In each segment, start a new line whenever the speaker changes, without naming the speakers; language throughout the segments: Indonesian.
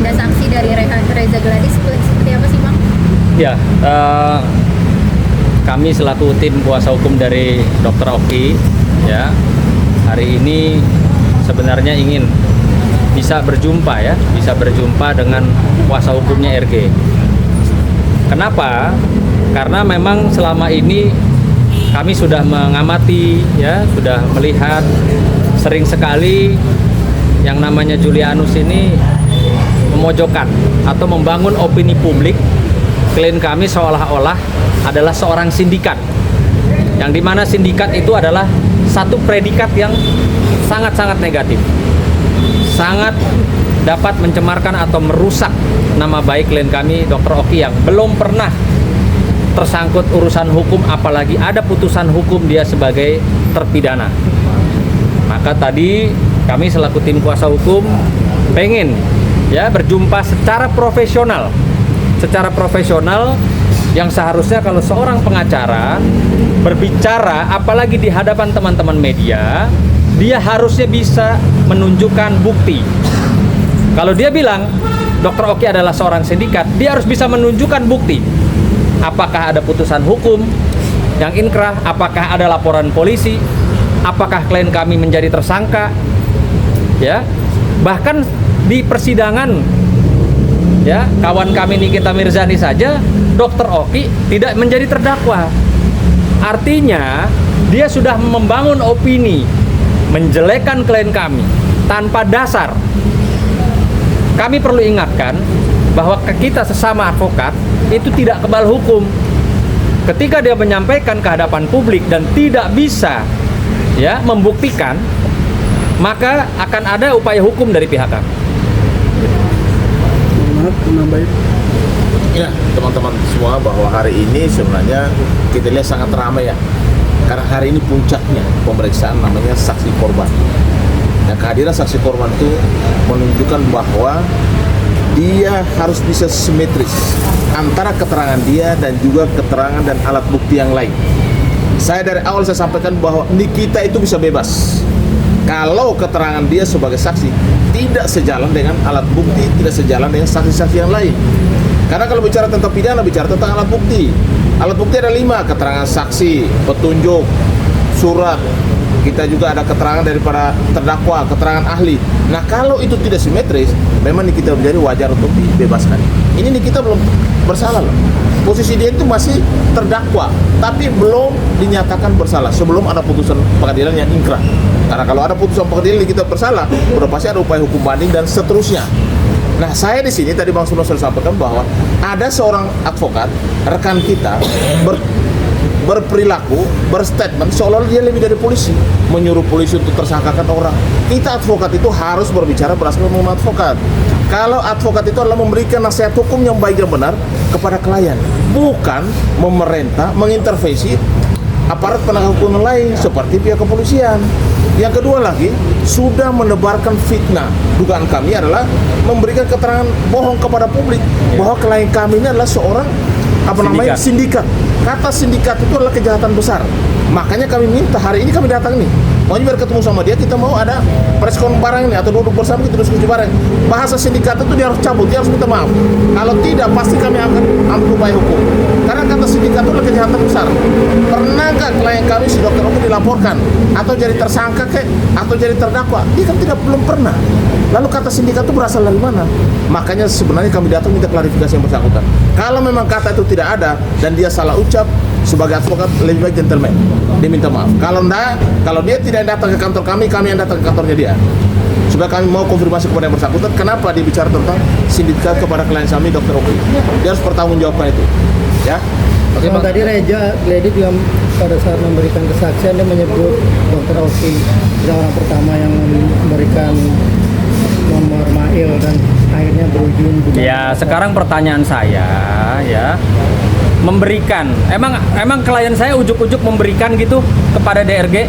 ada saksi dari Reza Gladys, seperti apa sih Bang?
Ya, kami selaku tim kuasa hukum dari Dr. Oki, ya, hari ini sebenarnya ingin bisa berjumpa dengan kuasa hukumnya RG. Kenapa? Karena memang selama ini kami sudah mengamati, ya, sudah melihat sering sekali yang namanya Julianus ini memojokkan atau membangun opini publik. Klien kami seolah-olah adalah seorang sindikat, yang dimana sindikat itu adalah satu predikat yang sangat-sangat negatif, sangat dapat mencemarkan atau merusak nama baik klien kami Dr. Oki yang belum pernah tersangkut urusan hukum, apalagi ada putusan hukum dia sebagai terpidana. Maka tadi kami selaku tim kuasa hukum pengen, ya, berjumpa secara profesional yang seharusnya kalau seorang pengacara berbicara apalagi di hadapan teman-teman media, dia harusnya bisa menunjukkan bukti. Kalau dia bilang Dr. Oki adalah seorang sindikat, dia harus bisa menunjukkan bukti. Apakah ada putusan hukum yang inkrah, apakah ada laporan polisi, apakah klien kami menjadi tersangka, ya. Bahkan di persidangan, ya, kawan kami Nikita Mirzani saja Dr. Oki tidak menjadi terdakwa. Artinya dia sudah membangun opini menjelekkan klien kami tanpa dasar. Kami perlu ingatkan bahwa kita sesama advokat itu tidak kebal hukum. Ketika dia menyampaikan ke hadapan publik dan tidak bisa, ya, membuktikan, maka akan ada upaya hukum dari pihak kami.
Ya, teman-teman semua, bahwa hari ini sebenarnya kita lihat sangat ramai, ya, karena hari ini puncaknya pemeriksaan namanya saksi korban. Nah, kehadiran saksi korban itu menunjukkan bahwa dia harus bisa simetris antara keterangan dia dan juga keterangan dan alat bukti yang lain. Dari awal saya sampaikan bahwa Nikita itu bisa bebas kalau keterangan dia sebagai saksi tidak sejalan dengan alat bukti, tidak sejalan dengan saksi-saksi yang lain. Karena kalau bicara tentang pidana, bicara tentang alat bukti. Alat bukti ada 5, keterangan saksi, petunjuk, surat. Kita juga ada keterangan daripada terdakwa, keterangan ahli. Nah, kalau itu tidak simetris, memang Nikita menjadi wajar untuk dibebaskan. Ini Nikita belum bersalah loh. Posisi dia itu masih terdakwa, tapi belum dinyatakan bersalah sebelum ada putusan pengadilan yang inkrah. Karena kalau ada putusan pengadilan Nikita bersalah, udah pasti ada upaya hukum banding dan seterusnya. Nah, saya di sini tadi Bang Suno sudah sampaikan bahwa ada seorang advokat rekan kita berperilaku, berstatement seolah-olah dia lebih dari polisi, menyuruh polisi untuk tersangkakan orang. Kita advokat itu harus berbicara berdasarkan hukum advokat. Kalau advokat itu adalah memberikan nasihat hukum yang baik dan benar kepada klien, bukan memerintah, mengintervensi aparat penegak hukum lain seperti pihak kepolisian. Yang kedua lagi, sudah menebarkan fitnah. Dugaan kami adalah memberikan keterangan bohong kepada publik bahwa klien kami ini adalah seorang sindikat. Kata sindikat itu adalah kejahatan besar. Makanya kami minta hari ini kami datang nih. Maunya biar ketemu sama dia, kita mau ada preskon bareng ini atau duduk bersama kita diskusi bareng. Bahasa sindikat itu dia harus cabut, dia harus minta maaf. Kalau tidak, pasti kami akan ambil upaya hukum. Karena kata sindikat itu adalah kejahatan besar. Pernahkah klien kami si Dr. Oki dilaporkan atau jadi tersangka atau jadi terdakwa? Dia kan belum pernah. Lalu kata sindikat itu berasal dari mana? Makanya sebenarnya kami datang minta klarifikasi yang bersangkutan. Kalau memang kata itu tidak ada dan dia salah ucap, sebagai advokat lebih baik gentleman, dia minta maaf. Kalau dia tidak datang ke kantor kami yang datang ke kantornya dia. Supaya kami mau konfirmasi kepada yang bersangkutan, kenapa dia bicara tentang sindikat kepada klien kami Dr. Oki. Dia harus bertanggungjawabkan itu, ya.
Oke, tadi Reza Gladys juga pada saat memberikan kesaksian dia menyebut Dr. Oki adalah orang pertama yang memberikan nomor mail dan akhirnya berujung.
Ya, sekarang pertanyaan saya, ya, memberikan, emang klien saya ujuk-ujuk memberikan gitu kepada DRG?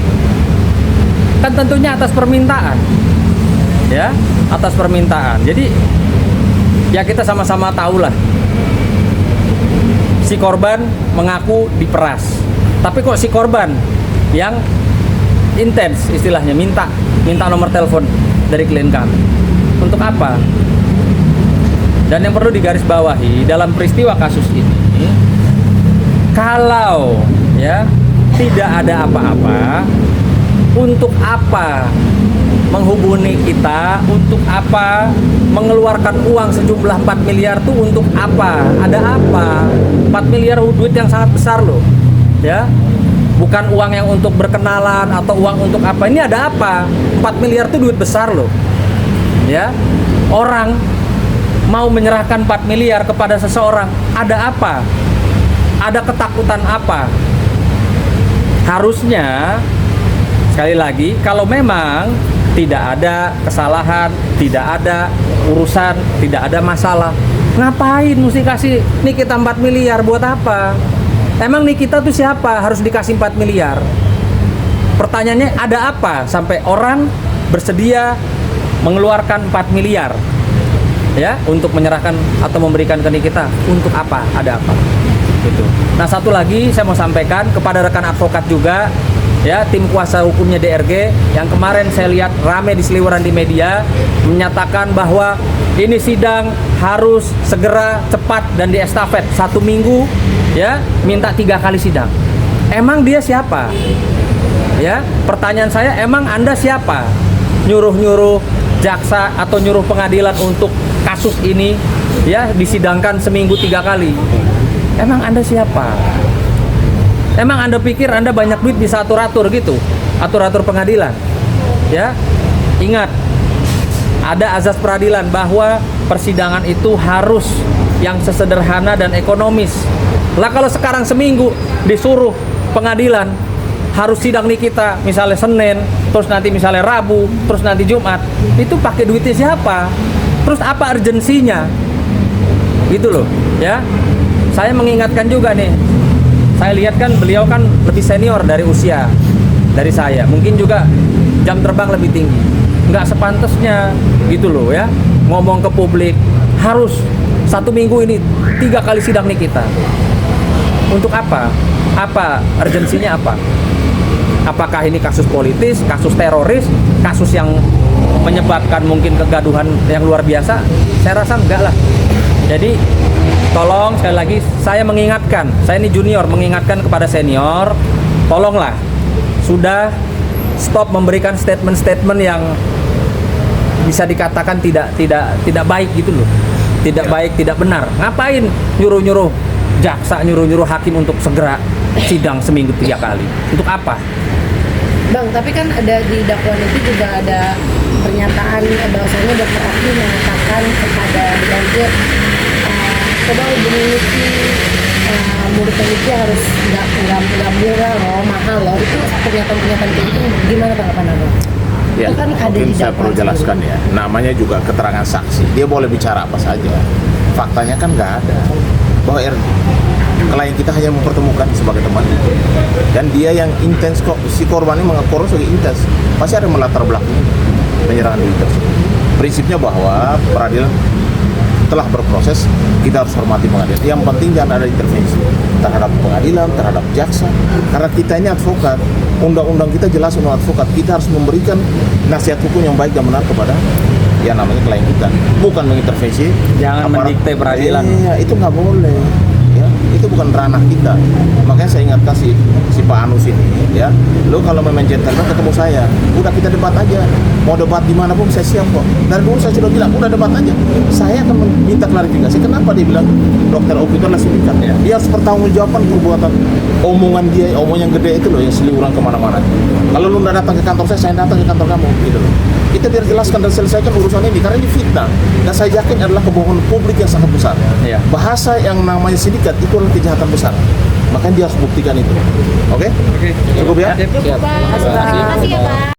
Kan tentunya atas permintaan, ya, atas permintaan. Jadi ya kita sama-sama tahu lah, si korban mengaku diperas, tapi kok si korban yang intens istilahnya minta nomor telepon dari klien kami. Untuk apa? Dan yang perlu digarisbawahi dalam peristiwa kasus ini, kalau ya tidak ada apa-apa, untuk apa menghubungi kita, untuk apa mengeluarkan uang sejumlah 4 miliar tuh untuk apa? Ada apa? 4 miliar duit yang sangat besar loh, ya. Bukan uang yang untuk berkenalan atau uang untuk apa. Ini ada apa? 4 miliar tuh duit besar loh, ya. Orang mau menyerahkan 4 miliar kepada seseorang, ada apa? Ada ketakutan apa? Harusnya, sekali lagi, kalau memang tidak ada kesalahan, tidak ada urusan, tidak ada masalah, ngapain mesti kasih Nikita 4 miliar buat apa? Emang Nikita tuh siapa harus dikasih 4 miliar? Pertanyaannya, ada apa sampai orang bersedia mengeluarkan 4 miliar ya untuk menyerahkan atau memberikan ke Nikita? Untuk apa? Ada apa? Gitu. Nah, satu lagi saya mau sampaikan kepada rekan advokat juga, ya, tim kuasa hukumnya DRG yang kemarin saya lihat rame di seliweran di media menyatakan bahwa ini sidang harus segera, cepat, dan diestafet 1 minggu, ya, minta 3 kali sidang. Emang dia siapa? Ya, pertanyaan saya, emang Anda siapa? Nyuruh-nyuruh jaksa atau nyuruh pengadilan untuk kasus ini ya disidangkan seminggu 3 kali. Emang Anda siapa? Emang Anda pikir Anda banyak duit bisa atur-atur gitu? Atur-atur pengadilan? Ya, ingat, ada azas peradilan bahwa persidangan itu harus yang sesederhana dan ekonomis. Lah kalau sekarang seminggu disuruh pengadilan harus sidang Nikita misalnya Senin, terus nanti misalnya Rabu, terus nanti Jumat, itu pakai duitnya siapa? Terus apa urgensinya? Gitu loh, ya. Saya mengingatkan juga nih, saya lihat kan beliau kan lebih senior dari usia dari saya, mungkin juga jam terbang lebih tinggi, nggak sepantasnya gitu loh ya, ngomong ke publik harus 1 minggu ini 3 kali sidang Nikita. Untuk apa? Apa urgensinya apa? Apakah ini kasus politis, kasus teroris, kasus yang menyebabkan mungkin kegaduhan yang luar biasa? Saya rasa enggak lah. Jadi tolong sekali lagi saya mengingatkan, saya ini junior mengingatkan kepada senior, tolonglah sudah stop memberikan statement-statement yang bisa dikatakan tidak baik gitu loh. Tidak baik, tidak benar. Ngapain nyuruh-nyuruh jaksa, nyuruh-nyuruh hakim untuk segera sidang seminggu 3 kali? Untuk apa?
Bang, tapi kan ada di dakwaan itu juga ada pernyataan bahwasanya Dr. Oki mengatakan kepada DRG coba hubungi Niki, muridnya Niki harus nggak murah loh, mahal loh. Itu pernyataan-pernyataan kayak gitu gimana tanggapan Abang?
Ya,
Itu kan ada
mungkin
di
saya perlu
dakwaan
jelaskan ya. Namanya juga keterangan saksi. Dia boleh bicara apa saja. Faktanya kan nggak ada. Bahwa klien kita hanya mempertemukan sebagai teman. Dan dia yang intens kok, si korban ini mengaku sebagai intens. Pasti ada melatar belakang penyerangan diri tersebut. Prinsipnya bahwa peradilan telah berproses, kita harus hormati pengadilan. Yang penting jangan ada intervensi terhadap pengadilan, terhadap jaksa. Karena kita ini advokat, undang-undang kita jelas untuk advokat. Kita harus memberikan nasihat hukum yang baik dan benar kepada yang namanya klien kita. Bukan mengintervensi.
Jangan mendikte peradilan.
Iya, itu nggak boleh. Ya, itu bukan ranah kita. Makanya saya ingatkan si Pak Anus ini, ya, lo kalau memang gentleman ketemu saya, udah kita debat aja. Mau debat di mana pun saya siap kok. Dari dulu saya sudah bilang, udah debat aja. Saya akan minta klarifikasi. Kenapa dia bilang Dr. Oki itu adalah sindikat? Ya. Dia harus pertanggungjawaban perbuatan omongan dia, omongan yang gede itu loh, yang seliuran kemana-mana. Kalau lu nggak datang ke kantor saya datang ke kantor kamu, gitu loh. Kita biar jelaskan dan selesaikan urusan ini karena ini fitnah. Dan saya yakin adalah kebohongan publik yang sangat besar.
Iya.
Bahasa yang namanya sindikat itu adalah kejahatan besar. Makanya dia harus buktikan itu. Oke?
Oke.
Cukup ya?
Siap.
Cukup, Pak.
Terima kasih.
Terima kasih ya, Pak.